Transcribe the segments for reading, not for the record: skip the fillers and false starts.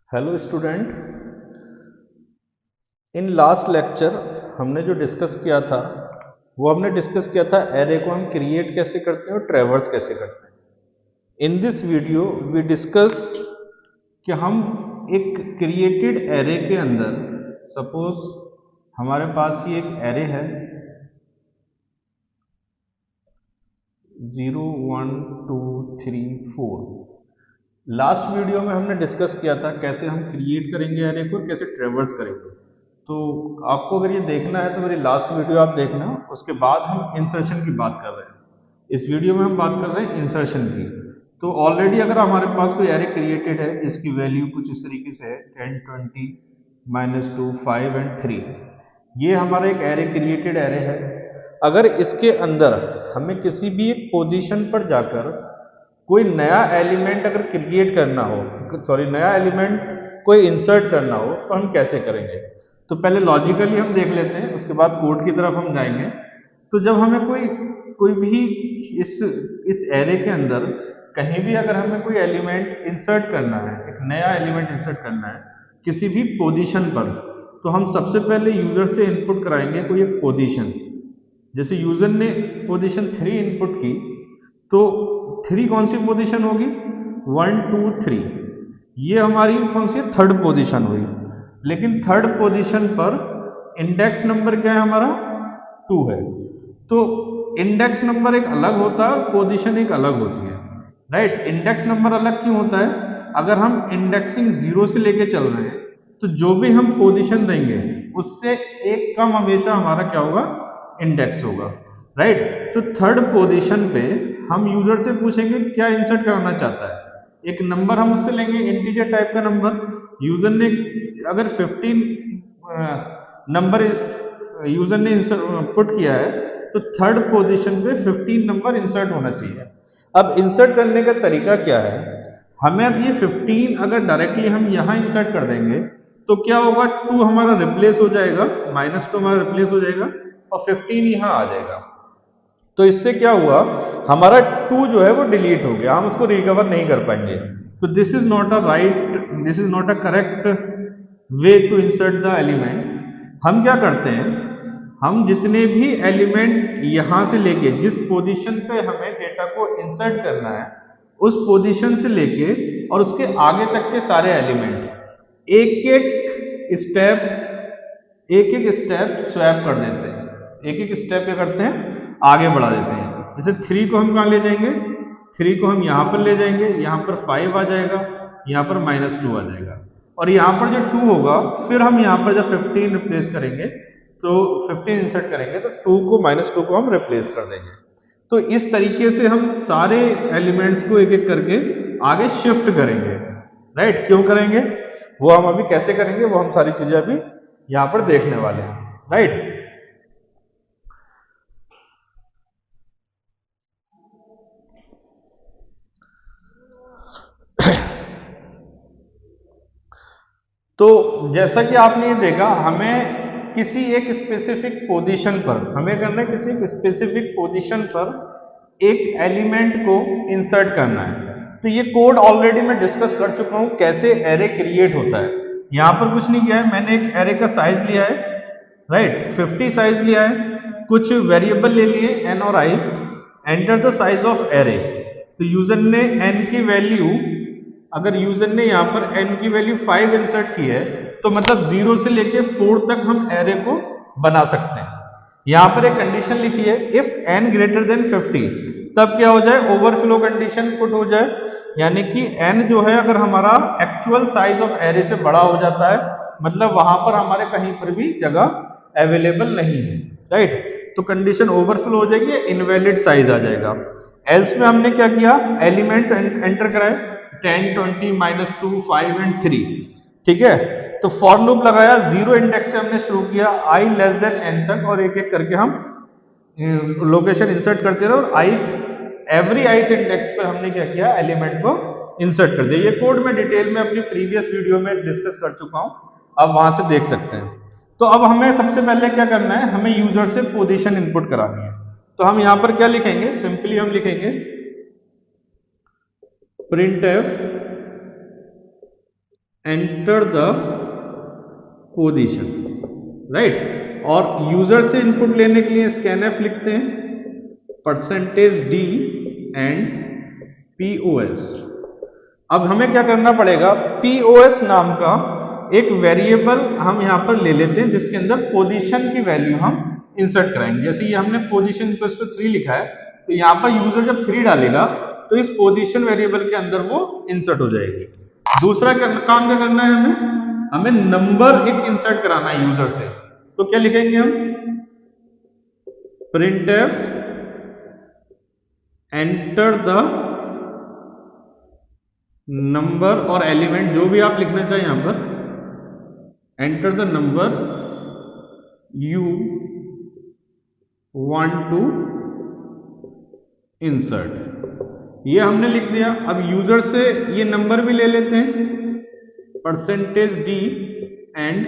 Hello student. In last lecture हमने जो discuss किया था वो हमने डिस्कस किया था एरे को हम क्रिएट कैसे करते हैं और ट्रैवर्स कैसे करते हैं। In this video we discuss कि हम एक क्रिएटेड एरे के अंदर सपोज हमारे पास ये एक एरे है 0 1 2 3 4। लास्ट वीडियो में हमने डिस्कस किया था कैसे हम क्रिएट करेंगे एरे को और कैसे ट्रेवर्स करेंगे। तो आपको अगर ये देखना है तो मेरी लास्ट वीडियो आप देखना, उसके बाद हम इंसर्शन की बात कर रहे हैं। इस वीडियो में हम बात कर रहे हैं इंसर्शन की। तो ऑलरेडी अगर हमारे पास कोई एरे क्रिएटेड है जिसकी वैल्यू कुछ इस तरीके से है 10 20 -2 5 एंड 3, ये हमारा एक एरे क्रिएटेड एरे है। अगर इसके अंदर हमें किसी भी एक पोजीशन पर जाकर कोई नया एलिमेंट अगर क्रिएट करना हो, नया एलिमेंट कोई इंसर्ट करना हो तो हम कैसे करेंगे। तो पहले लॉजिकली हम देख लेते हैं, उसके बाद कोड की तरफ हम जाएंगे। तो जब हमें कोई भी इस एरे के अंदर कहीं भी अगर हमें कोई एलिमेंट इंसर्ट करना है, एक नया एलिमेंट इंसर्ट करना है किसी भी पोजीशन पर, तो हम सबसे पहले यूजर से इनपुट कराएंगे कोई एक पोजीशन। जैसे यूजर ने पोजीशन 3 इनपुट की तो 3 कौन सी पोजीशन होगी, 1 2 3, ये हमारी कौन सी थर्ड पोजीशन हुई। लेकिन थर्ड पोजीशन पर इंडेक्स नंबर क्या है हमारा 2 है। तो इंडेक्स नंबर एक अलग होता है, पोजीशन एक अलग होती है, राइट। इंडेक्स नंबर अलग क्यों होता है, अगर हम इंडेक्सिंग 0 से लेके चल रहे हैं तो जो भी हम पोजीशन देंगे उससे एक कम हमेशा हमारा क्या होगा, इंडेक्स होगा, राइट। तो थर्ड पोजीशन पे हम यूजर से पूछेंगे क्या इंसर्ट करना चाहता है। एक नंबर हम उससे लेंगे, इंटीजर टाइप का नंबर। यूजर ने अगर 15 नंबर यूजर ने पुट किया है तो थर्ड पोजीशन पे 15 नंबर इंसर्ट होना चाहिए। अब इंसर्ट करने का तरीका क्या है, हमें अब ये 15 अगर डायरेक्टली हम यहाँ इंसर्ट कर देंगे तो क्या होगा, 2 हमारा रिप्लेस हो जाएगा, -2 हमारा रिप्लेस हो जाएगा और 15 यहाँ आ जाएगा। तो इससे क्या हुआ, हमारा 2 जो है वो डिलीट हो गया, हम उसको रिकवर नहीं कर पाएंगे। तो this is not a correct way to insert the element. हम क्या करते हैं, हम जितने भी एलिमेंट यहां से लेके जिस पोजीशन पे हमें डेटा को इंसर्ट करना है उस पोजीशन से लेके और उसके आगे तक के सारे एलिमेंट एक एक स्टेप स्वैप कर देते हैं, एक स्टेप क्या करते हैं, आगे बढ़ा देते हैं। जैसे 3 को हम कहाँ ले जाएंगे, 3 को हम यहाँ पर ले जाएंगे, यहाँ पर 5 आ जाएगा, यहाँ पर -2 आ जाएगा और यहाँ पर जो 2 होगा फिर हम यहाँ पर जब 15 रिप्लेस करेंगे तो 15 इंसर्ट करेंगे तो 2 को -2 को हम रिप्लेस कर देंगे। तो इस तरीके से हम सारे एलिमेंट्स को एक एक करके आगे शिफ्ट करेंगे, राइट। क्यों करेंगे वो हम अभी कैसे करेंगे वो हम सारी चीजें अभी यहाँ पर देखने वाले हैं, राइट। तो जैसा कि आपने ये देखा, हमें किसी एक स्पेसिफिक पोजीशन पर हमें करना है, किसी एक स्पेसिफिक पोजीशन पर एक एलिमेंट को इंसर्ट करना है। तो ये कोड ऑलरेडी मैं डिस्कस कर चुका हूं कैसे एरे क्रिएट होता है। यहां पर कुछ नहीं किया है, मैंने एक एरे का साइज लिया है, राइट, 50 साइज लिया है, कुछ वेरिएबल ले लिए n और i, enter the size of array. तो यूजर ने n की वैल्यू, अगर यूजर ने यहाँ पर n की वैल्यू 5 इंसर्ट की है तो मतलब 0 से लेके 4 तक हम एरे को बना सकते हैं। यहाँ पर एक कंडीशन लिखी है, इफ n ग्रेटर देन 50, तब क्या हो जाए, ओवरफ्लो कंडीशन पुट हो जाए, यानी कि n जो है अगर हमारा एक्चुअल साइज ऑफ एरे से बड़ा हो जाता है मतलब वहां पर हमारे कहीं पर भी जगह अवेलेबल नहीं है, राइट। तो कंडीशन ओवरफ्लो हो जाएगी, इनवैलिड साइज आ जाएगा। एल्स में हमने क्या किया, एलिमेंट्स एंटर कराए 10 20 -2 5 एंड 3, ठीक है। तो फॉर लूप लगाया, 0 इंडेक्स से हमने शुरू किया i लेस देन n तक और एक एक करके हम लोकेशन इंसर्ट करते रहे और एवरी ith इंडेक्स पर हमने क्या किया, एलिमेंट को इंसर्ट कर दिया। ये कोड मैं डिटेल में अपनी प्रीवियस वीडियो में डिस्कस कर चुका हूं, आप वहां से देख सकते हैं। तो अब हमें सबसे पहले क्या करना है, हमें यूजर से पोजीशन इनपुट करानी है। तो हम यहां पर क्या लिखेंगे, सिंपली हम लिखेंगे printf enter the position, right. और यूजर से इनपुट लेने के लिए स्कैनफ लिखते हैं %d एंड POS। अब हमें क्या करना पड़ेगा, POS नाम का एक वेरिएबल हम यहां पर ले लेते हैं जिसके अंदर पोजीशन की वैल्यू हम इंसर्ट कराएंगे। जैसे ये हमने पोजीशन 3 लिखा है, तो यहां पर यूजर जब 3 डालेगा तो इस पोजीशन वेरिएबल के अंदर वो इंसर्ट हो जाएगी। दूसरा काम क्या करना है, हमें नंबर एक इंसर्ट कराना है यूजर से। तो क्या लिखेंगे हम, printf एंटर द नंबर और एलिमेंट, जो भी आप लिखना चाहें यहां पर, enter the number you want to insert. ये हमने लिख दिया। अब यूजर से ये नंबर भी ले लेते हैं %d एंड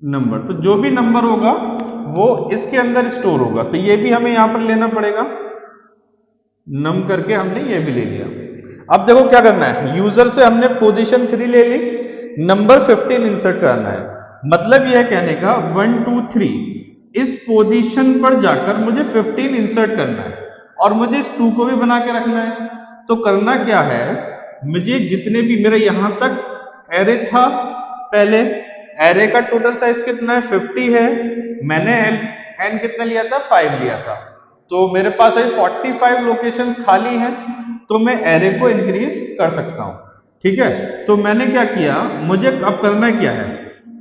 नंबर। तो जो भी नंबर होगा वो इसके अंदर स्टोर होगा, तो ये भी हमें यहां पर लेना पड़ेगा, नम करके हमने ये भी ले लिया। अब देखो क्या करना है, यूजर से हमने पोजीशन 3 ले ली, नंबर 15 इंसर्ट करना है। मतलब यह कहने का 1 2 3 इस पोजीशन पर जाकर मुझे 15 इंसर्ट करना है और मुझे इस 2 को भी बना के रखना है। तो करना क्या है, मुझे जितने भी मेरे यहां तक एरे था, पहले एरे का टोटल साइज कितना है 50 है, मैंने एन कितना लिया था 5 लिया था, तो मेरे पास है 45 लोकेशंस खाली हैं, तो मैं एरे को इंक्रीज कर सकता हूं। ठीक है, तो मैंने क्या किया, मुझे अब करना क्या है,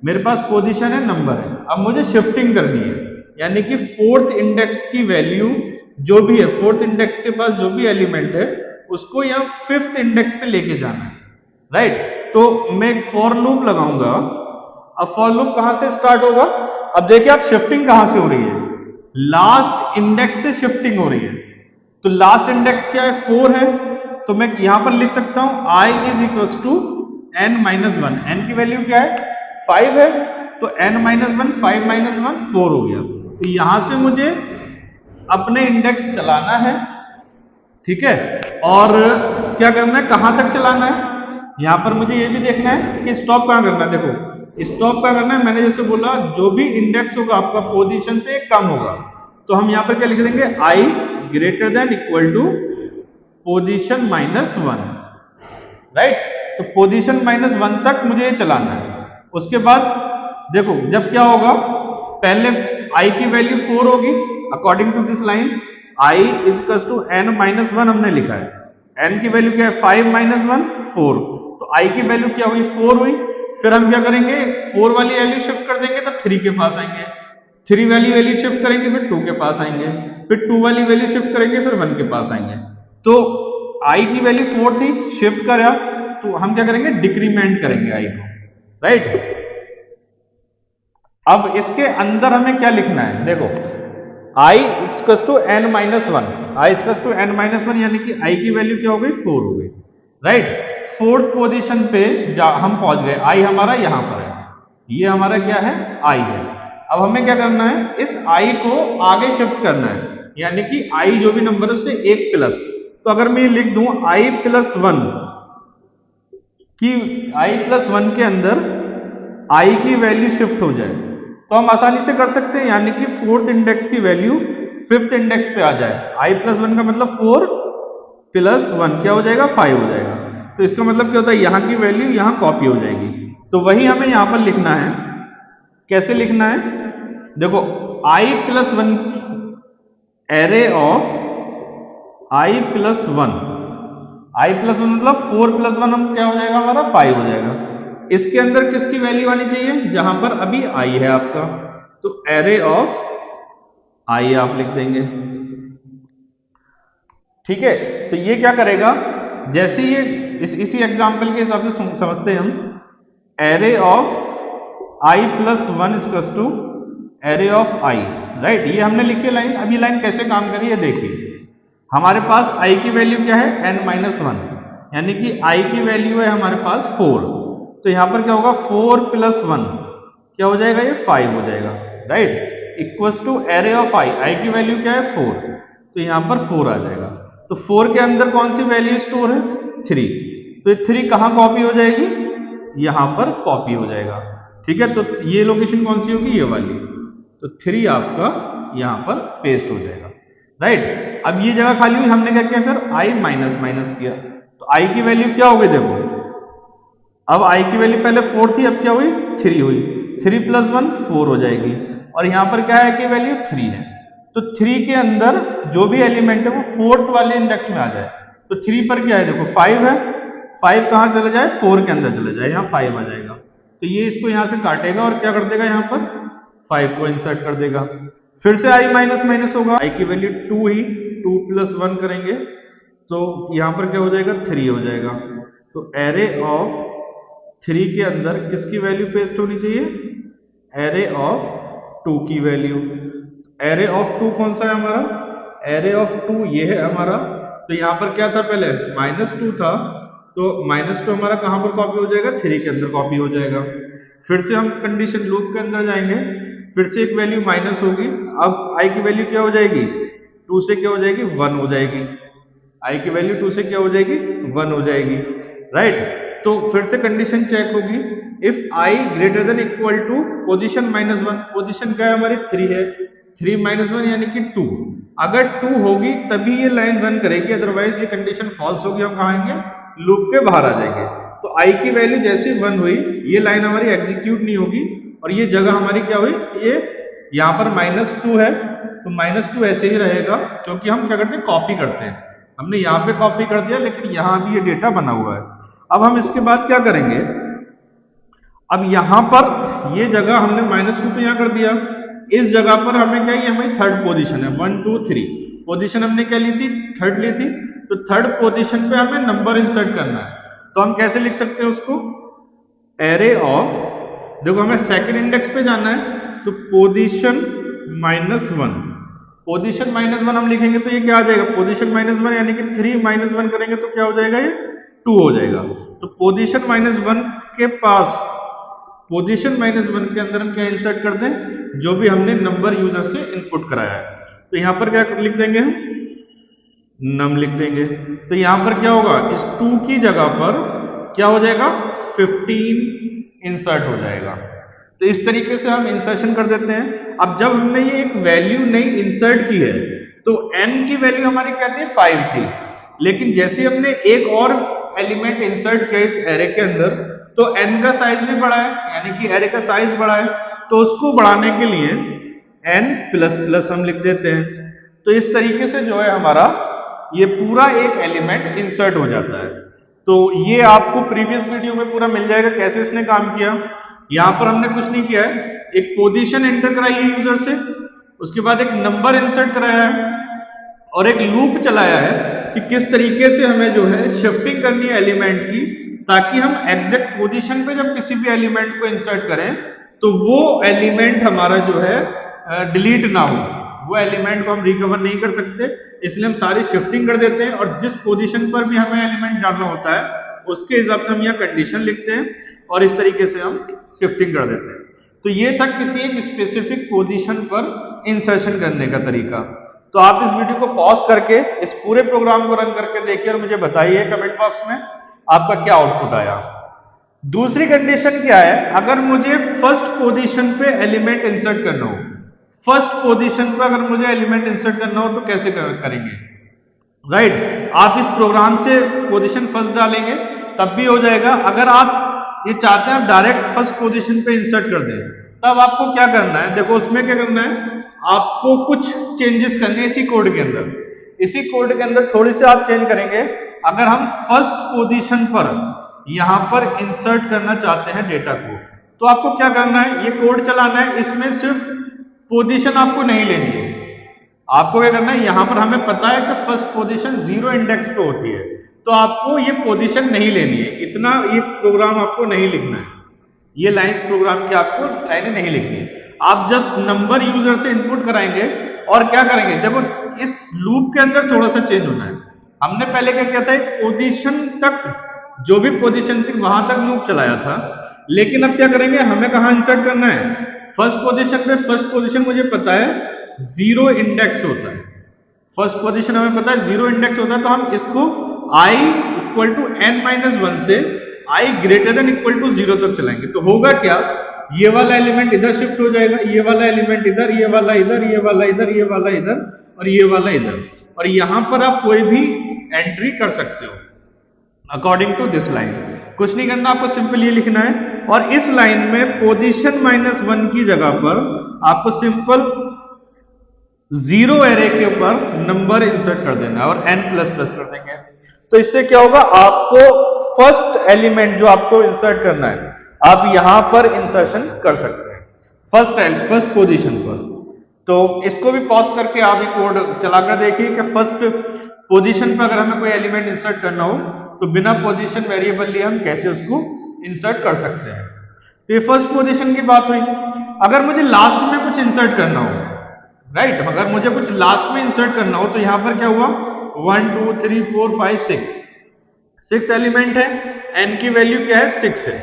मेरे पास पोजीशन है, नंबर है, अब मुझे शिफ्टिंग करनी है, यानी कि 4th इंडेक्स की वैल्यू जो भी है, 4th इंडेक्स के पास जो भी एलिमेंट है उसको यहाँ 5th इंडेक्स पे लेके जाना है, राइट। तो मैं एक फॉर लूप लगाऊंगा। अब फॉर लूप कहां से स्टार्ट होगा, अब देखिए आप शिफ्टिंग कहां से हो रही है, लास्ट इंडेक्स से शिफ्टिंग हो रही है। तो लास्ट इंडेक्स क्या है 4 है, तो मैं यहां पर लिख सकता हूं i is equal to n-1। n की वैल्यू क्या है 5 है, तो n-1 5 - 1 4 हो गया। तो यहां से मुझे अपने इंडेक्स चलाना है, ठीक है। और क्या करना है, कहां तक चलाना है, यहां पर मुझे ये भी देखना है कि स्टॉप कहां करना है। देखो स्टॉप कहां करना है, मैंने जैसे बोला जो भी इंडेक्स होगा आपका पोजीशन से कम होगा, तो हम यहां पर क्या लिख देंगे, i greater than equal to position -1, right. तो पोजीशन -1 तक मुझे चलाना है। उसके बाद देखो जब क्या होगा, पहले i की वैल्यू 4 होगी, according to this line i is equal to n-1 हमने लिखा है, n की वैल्यू क्या है 5 - 1 4, तो i की वैल्यू क्या हुई 4 हुई। फिर हम क्या करेंगे, 4 वाली वैल्यू शिफ्ट कर देंगे तब 3 के पास आएंगे, 3 वाली वैल्यू शिफ्ट करेंगे फिर 2 के पास आएंगे, फिर 2 वाली वैल्यू शिफ्ट करेंगे फिर 1 के पास आएंगे। तो i की वैल्यू 4 थी, शिफ्ट करा, तो हम क्या करेंगे डिक्रीमेंट करेंगे i को, राइट। अब इसके अंदर हमें क्या लिखना है, देखो i equal to n-1, i equal to n-1 यानी कि i की वैल्यू क्या हो गई 4 हो गई, राइट। 4th पोजीशन पे हम पहुंच गए, i हमारा यहां पर है, ये हमारा क्या है i है। अब हमें क्या करना है, इस i को आगे शिफ्ट करना है, यानी कि i जो भी नंबर है उससे 1 प्लस। तो अगर मैं लिख दूं i + 1 कि i + 1 के अंदर i की वैल्यू शिफ्ट हो जाए, तो हम आसानी से कर सकते हैं, यानी कि 4th इंडेक्स की वैल्यू 5th इंडेक्स पे आ जाए। i + 1 का मतलब 4 + 1 क्या हो जाएगा 5 हो जाएगा। तो इसका मतलब क्या होता है, यहां की वैल्यू यहां कॉपी हो जाएगी। तो वही हमें यहां पर लिखना है, कैसे लिखना है, देखो i + 1 array of i + 1, i + 1 मतलब 4 + 1 हम क्या हो जाएगा हमारा 5 हो जाएगा। इसके अंदर किसकी वैल्यू आनी चाहिए, जहां पर अभी i है आपका, तो एरे ऑफ i आप लिख देंगे, ठीक है। तो ये क्या करेगा, जैसे ये इसी एग्जांपल के हिसाब से समझते हैं हम, array of i + 1 equal to array of i, right. ये हमने लिखी लाइन। अब ये लाइन कैसे काम करी है देखिए, हमारे पास i की वैल्यू क्या है n-1, यानी कि i की वैल्यू है हमारे पास 4, तो यहां पर क्या होगा 4 + 1 क्या हो जाएगा, ये 5 हो जाएगा, right. Equals to array of i की वैल्यू क्या है 4, तो यहां पर 4 आ जाएगा। तो 4 के अंदर कौन सी वैल्यू स्टोर है 3, तो ये 3 कहां कॉपी हो जाएगी, यहां पर कॉपी हो जाएगा। ठीक है, तो ये लोकेशन कौन सी होगी, ये वाली। तो 3 आपका यहां पर पेस्ट हो जाएगा। राइट, अब ये जगह खाली हुई, हमने क्या किया फिर i माइनस माइनस किया, तो i की वैल्यू क्या हो गई देखो, अब i की वैल्यू पहले 4 थी, अब क्या हुई 3 हुई, 3 + 1 4 हो जाएगी, और यहां पर क्या है कि वैल्यू 3 है। तो 3 के अंदर जो भी एलिमेंट है वो 4th वाले इंडेक्स में आ जाए। तो 3 पर क्या है देखो 5 है, 5 कहां चला जाए 4 के अंदर चला जाए, यहाँ 5 आ जाएगा। तो ये इसको यहां से काटेगा और क्या कर देगा, यहाँ पर 5 को इंसर्ट कर देगा। फिर से i माइनस माइनस होगा, i की वैल्यू 2 ही, 2 + 1 करेंगे तो यहां पर क्या हो जाएगा 3 हो जाएगा। तो एरे ऑफ 3 के अंदर किसकी वैल्यू पेस्ट होनी चाहिए, एरे ऑफ 2 की वैल्यू। एरे ऑफ 2 कौन सा है हमारा, एरे ऑफ 2 ये है हमारा। तो यहां पर क्या था पहले -2 था, तो -2 हमारा कहां पर कॉपी हो जाएगा, 3 के अंदर कॉपी हो जाएगा। फिर से हम कंडीशन लूप के अंदर जाएंगे, फिर से एक वैल्यू माइनस होगी, अब i की वैल्यू क्या हो जाएगी 2 से क्या हो जाएगी 1 हो जाएगी, i की वैल्यू 2 से क्या हो जाएगी 1 हो जाएगी। राइट, तो फिर से कंडीशन चेक होगी, if i greater than equal to position -1, position क्या है हमारी 3 है, 3 - 1 यानी कि 2, अगर 2 होगी तभी ये लाइन रन करेगी, अदरवाइज ये कंडीशन फॉल्स होगी, हम कहाँ आएंगे लूप के बाहर आ जाएंगे। तो i की वैल्यू जैसे 1 हुई ये लाइन हमारी एग्जीक्यूट नहीं होगी, और ये जगह हमारी क्या हुई, ये यहाँ पर -2 है, तो -2 ऐसे ही रहेगा, क्योंकि हम क्या करते हैं कॉपी करते हैं, हमने यहाँ पे कॉपी कर दिया लेकिन यहाँ भी ये डेटा बना हुआ है। अब हम इसके बाद क्या करेंगे, अब यहाँ पर ये जगह हमने -2 तो यहाँ कर दिया, इस जगह पर हमें क्या, ये हमारी 3rd पोजीशन है, 1 2 3 पोजीशन हमने क्या ली थी 3rd ली थी, तो 3rd पोजीशन पे हमें नंबर इंसर्ट करना है। तो हम कैसे लिख सकते हैं उसको, एरे ऑफ, देखो हमें 2nd इंडेक्स पे जाना है, तो पोजीशन -1, पोजीशन -1 हम लिखेंगे तो ये क्या आ जाएगा, पोजीशन -1 यानी कि 3 - 1 करेंगे तो क्या हो जाएगा, ये 2 हो जाएगा। तो पोजीशन -1 के पास, पोजीशन -1 के अंदर हम क्या इंसर्ट कर दें, जो भी हमने नंबर यूजर से इनपुट कराया है। तो यहां पर क्या लिख देंगे हम, नम लिख देंगे। तो यहां पर क्या होगा, इस 2 की जगह पर क्या हो जाएगा 15 इंसर्ट हो जाएगा। तो इस तरीके से हम इंसर्शन कर देते हैं। अब जब हमने ये एक वैल्यू नई इंसर्ट की है, तो n की वैल्यू हमारी क्या थी 5 थी, लेकिन जैसे हमने एक और एलिमेंट इंसर्ट किया इस एरे के अंदर, तो n का साइज भी बढ़ा है, यानी कि एरे का साइज बढ़ा है, तो उसको बढ़ाने के लिए n++ हम लिख देते हैं। तो इस तरीके से जो है हमारा ये पूरा एक एलिमेंट इंसर्ट हो जाता है। तो ये आपको प्रीवियस वीडियो में पूरा मिल जाएगा कैसे इसने काम किया। यहां पर हमने कुछ नहीं किया है, एक पोजीशन एंटर कराई है यूजर से, उसके बाद एक नंबर इंसर्ट कराया है, और एक लूप चलाया है कि किस तरीके से हमें जो है शिफ्टिंग करनी है एलिमेंट की, ताकि हम एग्जैक्ट पोजीशन पे जब किसी भी एलिमेंट को इंसर्ट करें तो वो एलिमेंट हमारा जो है डिलीट ना हो, वो एलिमेंट को हम रिकवर नहीं कर सकते, इसलिए हम सारी शिफ्टिंग कर देते हैं, और जिस पोजीशन पर भी हमें एलिमेंट डालना होता है उसके हिसाब से हम यहाँ कंडीशन लिखते हैं, और इस तरीके से हम शिफ्टिंग कर देते हैं। तो ये था किसी एक स्पेसिफिक पोजीशन पर इंसर्शन करने का तरीका। तो आप इस वीडियो को पॉज करके इस पूरे प्रोग्राम को रन करके देखिए और मुझे बताइए कमेंट बॉक्स में आपका क्या आउटपुट आया। दूसरी कंडीशन क्या है, अगर मुझे फर्स्ट पोजीशन पे एलिमेंट इंसर्ट करना हो, फर्स्ट पोजीशन पे अगर मुझे एलिमेंट इंसर्ट करना हो तो कैसे करेंगे। राइट, आप इस प्रोग्राम से पोजीशन फर्स्ट डालेंगे तब भी हो जाएगा। अगर आप ये चाहते हैं आप डायरेक्ट फर्स्ट पोजीशन पे इंसर्ट कर दें, तब आपको क्या करना है, देखो उसमें क्या करना है, आपको कुछ चेंजेस करने हैं इसी कोड के अंदर। इसी कोड के अंदर थोड़ी सी आप चेंज करेंगे। अगर हम फर्स्ट पोजीशन पर यहां पर इंसर्ट करना चाहते हैं डेटा को, तो आपको क्या करना है, ये कोड चलाना है, इसमें सिर्फ पोजीशन आपको नहीं लेनी है। आपको क्या करना है, यहां पर हमें पता है कि फर्स्ट पोजीशन 0 इंडेक्स पे होती है, तो आपको ये पोजीशन नहीं लेनी है, इतना ये प्रोग्राम आपको नहीं लिखना है, ये लाइंस प्रोग्राम की आपको लाइनें नहीं लिखनी है। आप जस्ट नंबर यूजर से इनपुट कराएंगे और क्या करेंगे, देखो इस लूप के अंदर थोड़ा सा चेंज होना है। हमने पहले क्या किया था, एक पोजीशन तक जो भी पोजीशन थी वहां तक लूप चलाया था, लेकिन अब क्या करेंगे, हमें कहां इंसर्ट करना है, फर्स्ट पोजीशन पे। फर्स्ट पोजीशन मुझे पता है 0 इंडेक्स होता है, फर्स्ट पोजीशन हमें पता है 0 इंडेक्स होता है, तो हम इसको i = n - 1 से i greater than equal to 0 तक चलाएंगे तो होगा क्या, ये वाला एलिमेंट इधर शिफ्ट हो जाएगा, ये वाला एलिमेंट इधर, ये वाला इधर, ये वाला इधर, ये वाला इधर और ये वाला इधर, और यहां पर आप कोई भी एंट्री कर सकते हो अकॉर्डिंग टू दिस लाइन। कुछ नहीं करना, आपको सिंपल ये लिखना है, और इस लाइन में पोजीशन -1 की जगह पर आपको सिंपल 0 एरे के ऊपर नंबर इंसर्ट कर देना है और n++ कर देंगे। तो इससे क्या होगा, आपको फर्स्ट एलिमेंट जो आपको इंसर्ट करना है आप यहां पर इंसर्शन कर सकते हैं फर्स्ट पोजीशन पर। तो इसको भी पॉज करके आप ये कोड चलाकर देखिए कि फर्स्ट पोजीशन पर अगर हमें कोई एलिमेंट इंसर्ट करना हो तो बिना पोजीशन वेरिएबल लिए हम कैसे उसको इंसर्ट कर सकते हैं। तो ये फर्स्ट पोजीशन की बात हुई। अगर मुझे लास्ट में कुछ इंसर्ट करना हो, राइट, अगर मुझे कुछ लास्ट में इंसर्ट करना हो तो यहां पर क्या हुआ, 1 2 3 4 5 6 एलिमेंट है, n की वैल्यू क्या है 6 है।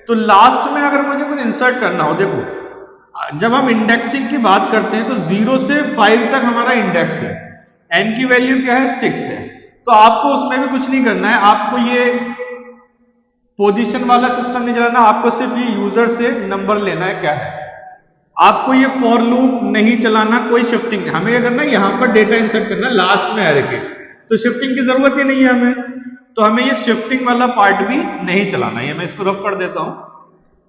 तो लास्ट में अगर मुझे कुछ इंसर्ट करना हो, देखो जब हम इंडेक्सिंग की बात करते हैं तो 0 से 5 तक हमारा इंडेक्स है, n की वैल्यू क्या है 6 है, तो आपको उसमें भी कुछ नहीं करना है, आपको ये पोजीशन वाला सिस्टम नहीं चलाना, आपको सिर्फ ये यूजर से नंबर लेना है क्या है, आपको ये फॉर लूप नहीं चलाना, कोई शिफ्टिंग नहीं, हमें क्या करना है यहां पर डेटा इंसर्ट करना लास्ट में एरे के, तो शिफ्टिंग की जरूरत ही नहीं है हमें, तो हमें ये शिफ्टिंग वाला पार्ट भी नहीं चलाना है। मैं इसको रफ कर देता हूं,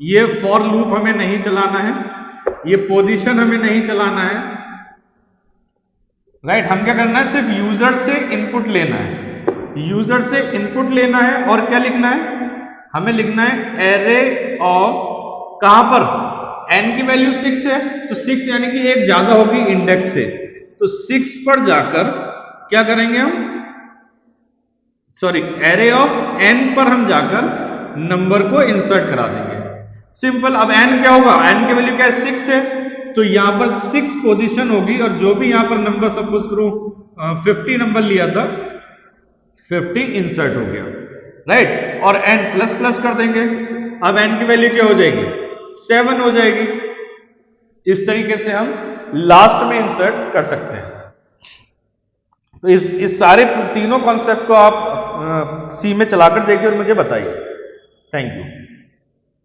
ये फॉर लूप हमें नहीं चलाना है, ये पोजीशन हमें नहीं चलाना है, राइट। हम क्या करना है, सिर्फ यूजर से इनपुट लेना है, यूजर से इनपुट लेना है, और क्या लिखना है, हमें लिखना है एरे ऑफ, कहां पर, n की वैल्यू 6 है तो 6 यानी कि एक ज्यादा होगी इंडेक्स से, तो 6 पर जाकर क्या करेंगे हम, सॉरी एरे ऑफ n पर हम जाकर नंबर को इंसर्ट करा देंगे, सिंपल। अब n क्या होगा, n की वैल्यू क्या है 6 है, तो यहां पर 6 पोजीशन होगी, और जो भी यहां पर नंबर सपोज करो 50 नंबर लिया था 50 इंसर्ट हो गया, राइट, और n++ कर देंगे, अब n की वैल्यू क्या हो जाएगी 7 हो जाएगी। इस तरीके से हम लास्ट में इंसर्ट कर सकते हैं। तो इस सारे तीनों कॉन्सेप्ट को आप सी में चलाकर देखिए और मुझे बताइए। Thank you.